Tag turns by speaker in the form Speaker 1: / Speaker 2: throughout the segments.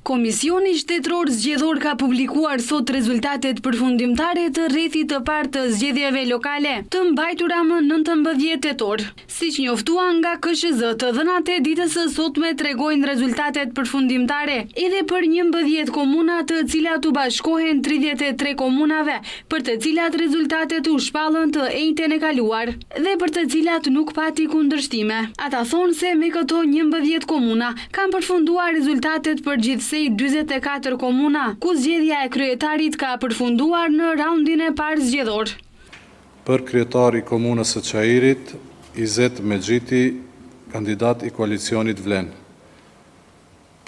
Speaker 1: Komisioni Shtetëror Zgjedhor ka publikuar sot rezultatet përfundimtare të rrethit të parë të zgjedhjeve lokale, të mbajtura më 19 tetor. Siç njoftuan nga KSZ, të dhënat e ditës së sotme tregojnë rezultatet përfundimtare edhe për 11 komuna, të cilat u bashkohen 33 komunave, për të cilat rezultatet u shpallën të njëjtën e kaluar dhe për të cilat nuk pati kundërshtime. Ata thonë se me këto 11 komuna kanë përfunduar rezultatet përgjithëse 24 komuna, ku zgjedhja e kryetarit ka përfunduar në raundin e parë zgjedhor.
Speaker 2: Për kryetar i komunës së Çajirit, Izet Mexhiti, kandidat i koalicionit Vlen.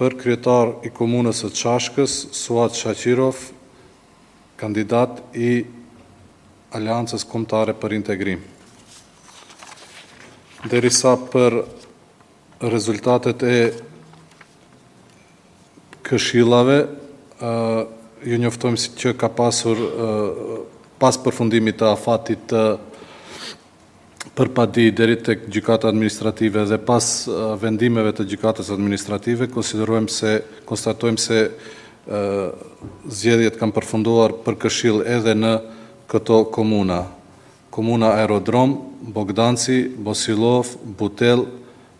Speaker 2: Për kryetar i komunës së Çashkës, Suat Shaqirov, kandidat i Aleancës Kombëtare për Integrim. Derisa për rezultatet e këshillave, ju njoftojmë që ka pasur pas përfundimit të afatit të përpadi deri tek gjykata administrative dhe pas vendimeve të gjykatës administrative, konstatojmë se zgjedhjet kanë përfunduar për këshill edhe në këto komuna. Komuna Aerodrom, Bogdanci, Bosilov, Butel,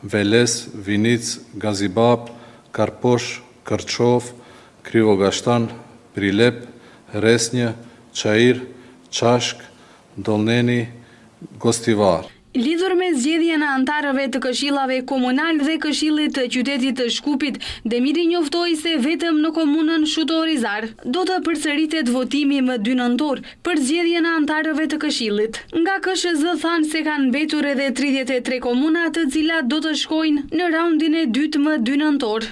Speaker 2: Veles, Vinic, Gazibab, Karposh, Kërçov, Krivogashtan, Prilep, Resnjë, Çajir, Çashk, Dollneni, Gostivar.
Speaker 1: Lidhur me zgjedhjen e antarëve të këshillave komunal dhe këshillit të qytetit të Shkupit, Demiri njoftoi se vetëm në komunën Shutorizar do të përsëritet votimi më 2 nëntor për zgjedhjen e antarëve të këshillit. Nga KSZ thanë se kanë mbetur edhe 33 komuna, të cilat do të shkojnë në raundin e dytë më 2 nëntor.